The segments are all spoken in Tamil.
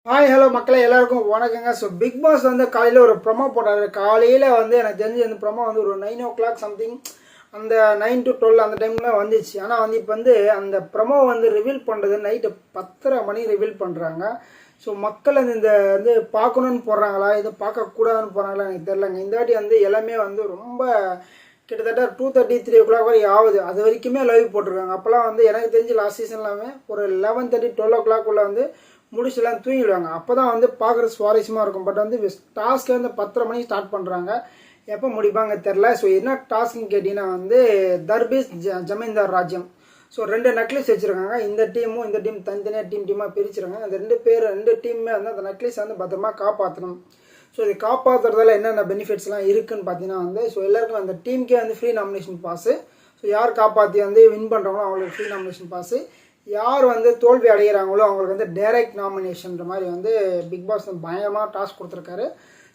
ஹாய் ஹலோ மக்களே எல்லாருக்கும் வணக்கங்க. ஸோ பிக் பாஸ் வந்து காலையில் ஒரு ப்ரொமோ போட்டார். காலையில் வந்து எனக்கு தெரிஞ்சு அந்த ப்ரொமோ வந்து ஒரு 9 o'clock சம்திங், அந்த 9 to 12 அந்த டைமில் வந்துச்சு. ஆனால் வந்து இப்போ வந்து அந்த ப்ரொமோ வந்து ரிவீல் பண்ணுறது நைட்டு 10:30 மணி ரிவீல் பண்ணுறாங்க. ஸோ மக்கள் வந்து இந்த வந்து பார்க்கணுன்னு போடுறாங்களா, இது பார்க்கக்கூடாதுன்னு போகிறாங்களா எனக்கு தெரிலங்க. இந்த வாட்டி வந்து எல்லாமே வந்து ரொம்ப கிட்டத்தட்ட 2:30 3 o'clock வரை ஆகுது. அது வரைக்குமே லைவ் போட்டிருக்காங்க. அப்போல்லாம் வந்து எனக்கு தெரிஞ்சு லாஸ்ட் சீசன்லாமே ஒரு 11:30 12 o'clock உள்ள வந்து முடிச்சுலாம் தூங்கிடுவாங்க. அப்போ தான் வந்து பார்க்குறது சுவாரஸ்யமாக இருக்கும். பட் வந்து டாஸ்க்கே வந்து 10:30 மணிக்கு ஸ்டார்ட் பண்ணுறாங்க. எப்போ முடிப்பாங்க தெரில. ஸோ என்ன டாஸ்க்னு கேட்டிங்கன்னா வந்து தர்பீஸ் ஜமீன்தார் ராஜ்யம். ஸோ 2 நெக்லஸ் வச்சுருக்காங்க. இந்த டீமும் இந்த டீம் தனித்தனியாக டீமாக பிரிச்சுருக்காங்க. அந்த 2 டீமுமே வந்து அந்த நெக்லஸ் வந்து பத்திரமா காப்பாற்றணும். ஸோ இது காப்பாற்றுறதால என்னென்ன பெனிஃபிட்ஸ்லாம் இருக்குதுன்னு பார்த்தீங்கன்னா வந்து ஸோ எல்லாருக்கும் அந்த டீமுக்கே வந்து ஃப்ரீ நாமினேஷன் பாஸு. ஸோ யார் காப்பாற்றி வந்து வின் பண்ணுறாங்களோ அவங்களுக்கு ஃப்ரீ நாமினேஷன் பாஸு. யார் வந்து தோல்வி அடைகிறாங்களோ அவங்களுக்கு வந்து டைரக்ட் நாமினேஷன்ற மாதிரி வந்து பிக் பாஸ் பயங்கரமாக டாஸ்க் கொடுத்துருக்காரு.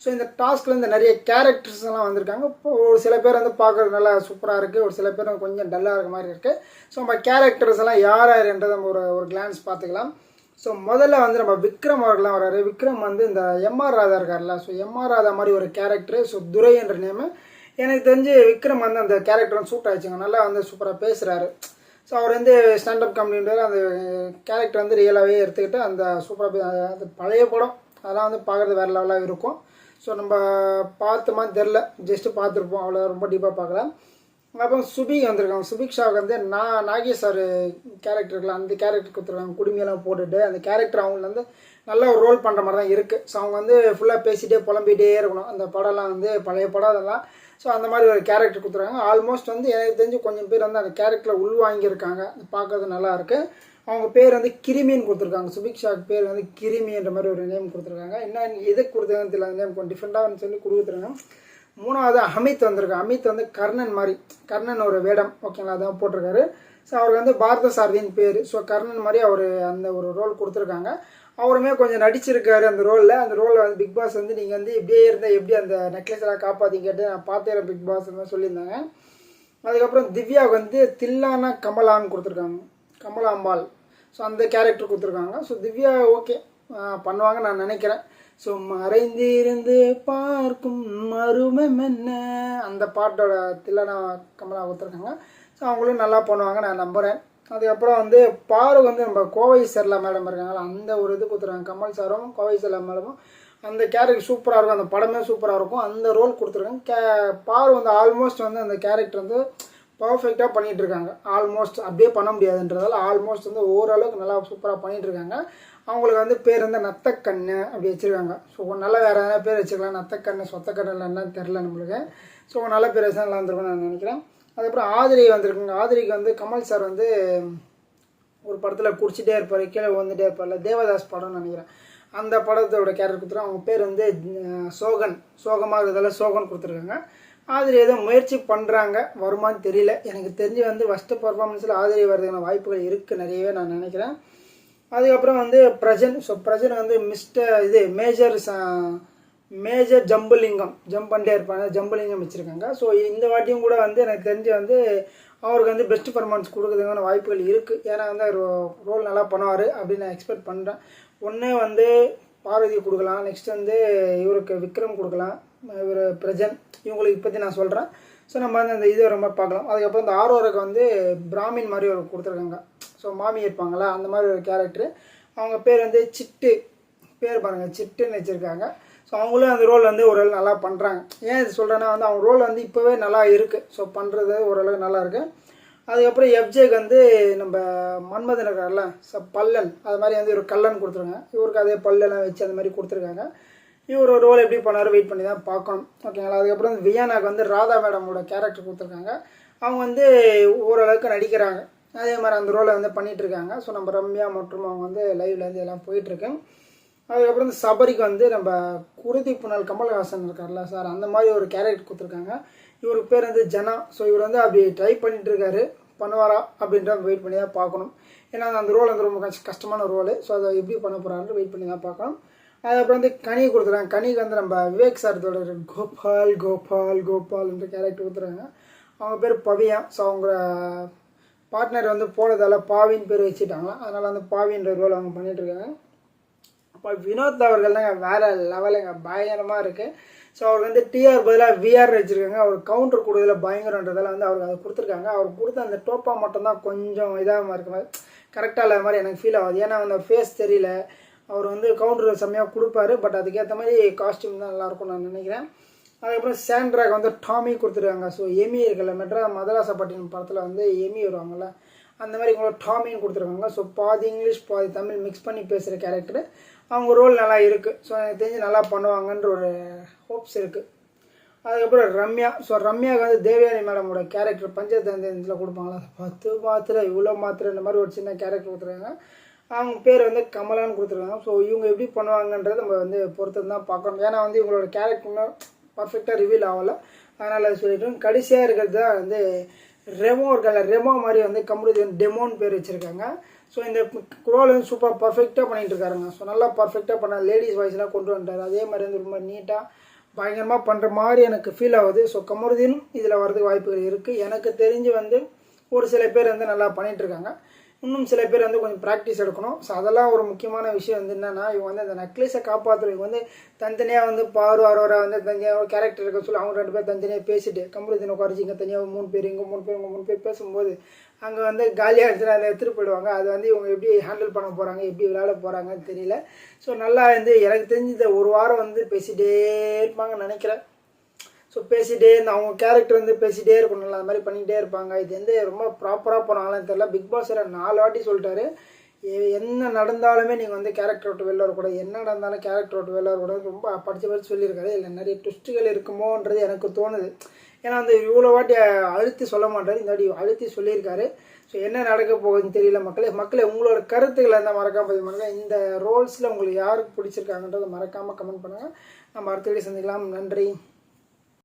ஸோ இந்த டாஸ்கில் இந்த நிறைய கேரக்டர்ஸ் எல்லாம் வந்திருக்காங்க. இப்போ ஒரு சில பேர் வந்து பார்க்குறது நல்லா சூப்பராக இருக்குது, ஒரு சில பேர் கொஞ்சம் டல்லாக இருக்க மாதிரி இருக்குது. ஸோ நம்ம கேரக்டர்ஸ் எல்லாம் யார் யாருன்றதை நம்ம ஒரு கிளான்ஸ் பார்த்துக்கலாம். ஸோ முதல்ல வந்து நம்ம விக்ரம் அவர்கள்லாம் வர்றாரு. விக்ரம் வந்து இந்த எம்ஆர் ராதா இருக்கார்ல, ஸோ எம்ஆர் ராதா மாதிரி ஒரு கேரக்டரு. ஸோ துரை என்ற நேமு. எனக்கு தெரிஞ்சு விக்ரம் வந்து அந்த கேரக்டர் வந்து சூட் ஆயிடுச்சுங்க. நல்லா வந்து சூப்பராக பேசுகிறாரு. ஸோ அவர் வந்து ஸ்டாண்டப் காமெடின்றது அந்த கேரக்டர் வந்து ரியலாகவே எடுத்துக்கிட்டு அந்த சூப்பராக அந்த பழைய படம் அதெல்லாம் வந்து பார்க்குறது வேறு லெவலாக இருக்கும். ஸோ நம்ம பார்த்தோமா தெரில, ஜஸ்ட்டு பார்த்துருப்போம், அவ்வளோ ரொம்ப டீப்பாக பார்க்கலாம். அப்புறம் சுபிக் வந்திருக்காங்க. சுபிக் ஷாவுக்கு வந்து நாகேஷ் சார் கேரக்டர் இருக்கலாம், அந்த கேரக்டர் கொடுத்துருக்காங்க. குடுமையெல்லாம் போட்டுட்டு அந்த கேரக்டர் அவங்களுக்கு வந்து நல்ல ஒரு ரோல் பண்ணுற மாதிரி தான் இருக்குது. ஸோ அவங்க வந்து ஃபுல்லாக பேசிகிட்டே புலம்பிகிட்டே இருக்கணும். அந்த படம்லாம் வந்து பழைய படம் அதெல்லாம். ஸோ அந்த மாதிரி ஒரு கேரக்டர் கொடுத்துருக்காங்க. ஆல்மோஸ்ட் வந்து எனக்கு தெரிஞ்சு கொஞ்சம் பேர் வந்து அந்த கேரக்டரில் உள்வாங்கியிருக்காங்க. பார்க்கறது நல்லா இருக்குது. அவங்க பேர் வந்து கிருமின்னு கொடுத்துருக்காங்க. சுபிக் ஷாக்கு பேர் வந்து கிருமின்ற மாதிரி ஒரு நேம் கொடுத்துருக்காங்க. என்ன எதுக்கு கொடுத்துருக்காங்கன்னு தெரியல, அந்த நேம் கொஞ்சம் டிஃப்ரெண்ட்டாக சொல்லி கொடுத்துருக்காங்க. மூணாவது அமித் வந்திருக்காங்க. அமித் வந்து கர்ணன் மாதிரி, கர்ணன் ஒரு வேடம் ஓகேங்களா, அதான் போட்டிருக்காரு. ஸோ அவருக்கு வந்து பாரத சாரதின்னு பேர். ஸோ கர்ணன் மாதிரி அவர் அந்த ஒரு ரோல் கொடுத்துருக்காங்க. அவருமே கொஞ்சம் நடிச்சிருக்காரு அந்த ரோலில். அந்த ரோலில் வந்து பிக் பாஸ் வந்து நீங்கள் வந்து இப்படியே இருந்தால் எப்படி அந்த நெக்லஸ் எல்லாம் காப்பாற்றி கேட்டு நான் பார்த்தேன் பிக் பாஸ் மாதிரி சொல்லியிருந்தாங்க. அதுக்கப்புறம் திவ்யாவுக்கு வந்து தில்லானா கமலான்னு கொடுத்துருக்காங்க, கமலாம்பாள். ஸோ அந்த கேரக்டர் கொடுத்துருக்காங்க. ஸோ திவ்யா ஓகே பண்ணுவாங்க நான் நினைக்கிறேன். ஸோ மறைந்திருந்து பார்க்கும் மருமம் என்ன அந்த பாட்டோட தில்லானா கமலா கொடுத்துருக்காங்க. ஸோ அவங்களும் நல்லா பண்ணுவாங்க நான் நம்புகிறேன். அதுக்கப்புறம் வந்து பாரு வந்து நம்ம கோவை சர்லா மேடம் இருக்காங்களா, அந்த ஒரு இது கொடுத்துருக்காங்க. கமல் சாரும் கோவை சர்லா மேடமும் அந்த கேரக்டர் சூப்பராக இருக்கும். அந்த படமே சூப்பராக இருக்கும். அந்த ரோல் கொடுத்துருக்காங்க. பாரு வந்து ஆல்மோஸ்ட் வந்து அந்த கேரக்டர் வந்து பர்ஃபெக்டாக பண்ணிகிட்டு இருக்காங்க. ஆல்மோஸ்ட் அப்படியே பண்ண முடியாதுன்றதால ஆல்மோஸ்ட் வந்து ஓரளவுக்கு நல்லா சூப்பராக பண்ணிகிட்டு இருக்காங்க. அவங்களுக்கு வந்து பேர் வந்து நத்தக்கண்ணு அப்படி வச்சுருக்காங்க. ஸோ நல்லா வேறு எதனா பேர் வச்சுக்கலாம். நத்தக்கண்ணு சொத்தக்கண்ணு என்னன்னு தெரில நம்மளுக்கு. ஸோ நல்ல பேர் வச்சா நல்லா இருந்திருக்கும்னு நான் நினைக்கிறேன். அதுக்கப்புறம் ஆதிரி வந்திருக்குங்க. ஆதிரிக்கு வந்து கமல் சார் வந்து ஒரு படத்தில் குடிச்சிட்டே இருப்பார், கீழே வந்துட்டே இருப்பார்ல, தேவதாஸ் படம்னு நினைக்கிறேன். அந்த படத்தோட கேரக்டர் கொடுத்துருக்காங்க. அவங்க பேர் வந்து சோகன், சோகமாக இருக்கிறதால சோகன் கொடுத்துருக்காங்க. ஆதிரி ஏதோ முயற்சி பண்ணுறாங்க, வருமானு தெரியல. எனக்கு தெரிஞ்சு வந்து ஃபஸ்ட்டு பர்ஃபார்மன்ஸில் ஆதிரி வர்றதுக்கான வாய்ப்புகள் இருக்குது நிறையவே நான் நினைக்கிறேன். அதுக்கப்புறம் வந்து பிரஜன். ஸோ பிரஜன் வந்து மேஜர் ஜம்புலிங்கம் ஜம்ப் பண்ணிட்டே இருப்பாங்க, ஜம்புலிங்கம் வச்சுருக்காங்க. ஸோ இந்த வாட்டியும் கூட வந்து எனக்கு தெரிஞ்சு வந்து அவருக்கு வந்து பெஸ்ட் பர்ஃபார்மன்ஸ் கொடுக்குறதுக்கான வாய்ப்புகள் இருக்குது. ஏன்னா வந்து ரோல் நல்லா பண்ணுவார் அப்படின்னு நான் எக்ஸ்பெக்ட் பண்ணுறேன். ஒன்று வந்து பார்வதி கொடுக்கலாம், நெக்ஸ்ட் வந்து இவருக்கு விக்ரம் கொடுக்கலாம், இவர் பிரஜன், இவங்களுக்கு பற்றி நான் சொல்கிறேன். ஸோ நம்ம வந்து அந்த இதை ரொம்ப பார்க்கலாம். அதுக்கப்புறம் இந்த ஆரோருக்கு வந்து பிராமின் மாதிரி ஒரு கொடுத்துருக்காங்க. ஸோ மாமி இருப்பாங்களா அந்த மாதிரி ஒரு கேரக்டரு. அவங்க பேர் வந்து சிட்டு, பேர் பாருங்கள் சிட்டுன்னு வச்சுருக்காங்க. ஸோ அவங்களும் அந்த ரோல் வந்து ஓரளவு நல்லா பண்ணுறாங்க. ஏன் இது சொல்கிறேன்னா வந்து அவங்க ரோல் வந்து இப்போவே நல்லா இருக்குது. ஸோ பண்ணுறது ஓரளவுக்கு நல்லா இருக்குது. அதுக்கப்புறம் எஃப்ஜேக்கு வந்து நம்ம மன்மதன் இருக்கார்ல, பல்லன், அது மாதிரி வந்து ஒரு கல்லன் கொடுத்துருங்க. இவருக்கு அதே பல்லெல்லாம் வச்சு அந்த மாதிரி கொடுத்துருக்காங்க. இவர் ஒரு ரோல் எப்படி பண்ணார் வெயிட் பண்ணி தான் பார்க்கணும் ஓகேங்களா. அதுக்கப்புறம் வியானாக்கு வந்து ராதா மேடமோட கேரக்டர் கொடுத்துருக்காங்க. அவங்க வந்து ஓரளவுக்கு நடிக்கிறாங்க. அதே மாதிரி அந்த ரோலை வந்து பண்ணிகிட்ருக்காங்க. ஸோ நம்ம ரம்யா மற்றும் அவங்க வந்து லைவ்லேருந்து எல்லாம் போயிட்டுருக்கு. அதுக்கப்புறம் இந்த சபரிக்கு வந்து நம்ம குருதி புனல் கமல்ஹாசன் இருக்கார்ல சார், அந்த மாதிரி ஒரு கேரக்டர் கொடுத்துருக்காங்க. இவருக்கு பேர் வந்து ஜனா. ஸோ இவர் வந்து அப்படி ட்ரை பண்ணிட்டு இருக்காரு, பண்ணுவாரா அப்படின்ற வெயிட் பண்ணி தான் பார்க்கணும். ஏன்னா அந்த ரோல் வந்து ரொம்ப கஷ்டமான ரோல். ஸோ அதை எப்படி பண்ண போகிறாருன்னு வெயிட் பண்ணி தான் பார்க்கணும். அதுக்கப்புறம் வந்து கனி கொடுத்துருக்காங்க. கனிக்கு வந்து நம்ம விவேக் சார் கோபால் கோபால் கோபால்ன்ற கேரக்டர் கொடுத்துருக்காங்க. அவங்க பேர் பவியா. ஸோ அவங்க பார்ட்னர் வந்து போனதால் பாவின்னு பேர் வச்சுட்டாங்களா, அதனால் வந்து பாவின்ற ரோல் அவங்க பண்ணிகிட்ருக்காங்க. அப்போ வினோத் அவர்கள் தாங்க வேறு லெவலுங்க, பயங்கரமாக இருக்குது. ஸோ அவர் வந்து டிஆர் பதிலாக விஆர் வச்சுருக்காங்க. அவர் கவுண்டர் கொடுக்கல பயங்கரன்றதால வந்து அவருக்கு அதை கொடுத்துருக்காங்க. அவர் கொடுத்த அந்த டோப்பா மட்டும்தான் கொஞ்சம் இதாக இருக்க மாதிரி கரெக்டாக இல்லாத மாதிரி எனக்கு ஃபீல் ஆகுது. ஏன்னா அந்த ஃபேஸ் தெரியல. அவர் வந்து கவுண்டர் செம்மையாக கொடுப்பாரு, பட் அதுக்கேற்ற மாதிரி காஸ்டியூம் தான் நல்லாயிருக்கும்னு நான் நினைக்கிறேன். அதுக்கப்புறம் சாண்ட்ராக் வந்து டாமி கொடுத்துருக்காங்க. ஸோ எமி இருக்குல்ல, மதராசப்பட்டினம் படத்தில் வந்து எமி வருவாங்கள்ல, அந்த மாதிரி இவங்களோட டாமின்னு கொடுத்துருக்காங்க. ஸோ பாதி இங்கிலீஷ் பாதி தமிழ் மிக்ஸ் பண்ணி பேசுகிற கேரக்டரு. அவங்க ரோல் நல்லா இருக்குது. ஸோ எனக்கு தெரிஞ்சு நல்லா பண்ணுவாங்கன்ற ஒரு ஹோப்ஸ் இருக்குது. அதுக்கப்புறம் ரம்யா. ஸோ ரம்யாவுக்கு வந்து தேவயானி மேடமோட கேரக்டர் பஞ்சதந்திரத்தில் கொடுப்பாங்களா, அது மாத்திரை இவ்வளோ மாத்திரை இந்த மாதிரி ஒரு சின்ன கேரக்டர் கொடுத்துருக்காங்க. அவங்க பேர் வந்து கமலான்னு கொடுத்துருக்காங்க. ஸோ இவங்க எப்படி பண்ணுவாங்கன்றது நம்ம வந்து பொறுத்து தான் பார்க்கணும். ஏன்னா வந்து இவங்களோட கேரக்டர்னால் பர்ஃபெக்டாக ரிவீல் ஆகலை, அதனால் அதை சொல்லிட்டோம். கடைசியாக இருக்கிறது தான் வந்து ரெமோ இருக்கல, ரெமோ மாதிரி வந்து கமருதீன் டெமோன்னு பேர் வச்சுருக்காங்க. ஸோ இந்த ரோல் வந்து சூப்பர் பர்ஃபெக்டாக பண்ணிகிட்டு இருக்காருங்க. ஸோ நல்லா பர்ஃபெக்டாக பண்ண லேடிஸ் வாய்ஸ்லாம் கொண்டு வந்துட்டார். அதே மாதிரி வந்து ரொம்ப நீட்டாக பயங்கரமாக பண்ணுற மாதிரி எனக்கு ஃபீல் ஆகுது. ஸோ கமருதீனும் இதில் வரதுக்கு வாய்ப்புகள் இருக்குது. எனக்கு தெரிஞ்சு வந்து ஒரு சில பேர் வந்து நல்லா பண்ணிகிட்ருக்காங்க. இன்னும் சில பேர் வந்து கொஞ்சம் ப்ராக்டிஸ் எடுக்கணும். ஸோ அதெல்லாம் ஒரு முக்கியமான விஷயம் வந்து என்னென்னா, இவங்க வந்து அந்த நெக்லஸை காப்பாற்றுற இவங்க வந்து தனித்தனியாக வந்து அரோரா வந்து தனியாக ஒரு கேரக்டர் இருக்க சொல்லி அவங்க 2 பேர் தனித்தனியாக பேசிட்டு கமருதீனை குறைச்சி இங்கே தனியாக 3 பேர் இங்கே 3 பேர் இங்கே 3 பேர் பேசும்போது அங்கே வந்து காலியாக இருந்துச்சுன்னா அதை எடுத்துகிட்டு போயிடுவாங்க. அது வந்து இவங்க எப்படி ஹேண்டில் பண்ண போகிறாங்க, எப்படி விளையாட போகிறாங்கன்னு தெரியல. ஸோ நல்லா வந்து எனக்கு தெரிஞ்சு இந்த ஒரு வாரம் வந்து பேசிகிட்டே இருப்பாங்கன்னு நினைக்கிறேன். ஸோ பேசிகிட்டே இந்த அவங்க கேரக்டர் வந்து பேசிகிட்டே இருக்கணும், அந்த மாதிரி பண்ணிகிட்டே இருப்பாங்க. இது வந்து ரொம்ப ப்ராப்பராக போனாங்களான்னு தெரியல. பிக் பாஸ் 4 வாட்டி சொல்லிட்டாரு, என்ன நடந்தாலுமே நீங்கள் வந்து கேரக்டர் விட்டு வெளில வரக்கூடாது, என்ன நடந்தாலும் கேரக்டர் விட்டு வெளில வரக்கூடாது ரொம்ப படித்து சொல்லியிருக்காரு. இல்லை நிறைய ட்விஸ்ட்டுகள் இருக்குமோன்றது எனக்கு தோணுது. ஏன்னா வந்து இவ்வளோ வாட்டி அழுத்தி சொல்ல மாட்டார், இந்த வாட்டி அழுத்தி சொல்லியிருக்காரு. ஸோ என்ன நடக்க போகுதுன்னு தெரியல. மக்களே உங்களோட கருத்துக்களை இருந்தால் மறக்காமல் பதிவு பண்ணுங்கள். இந்த ரோல்ஸில் உங்களுக்கு யாருக்கு பிடிச்சிருக்காங்கன்றதை மறக்காமல் கமெண்ட் பண்ணுங்கள். நம்ம அடுத்த வீடியோ சந்திக்கலாம். நன்றி.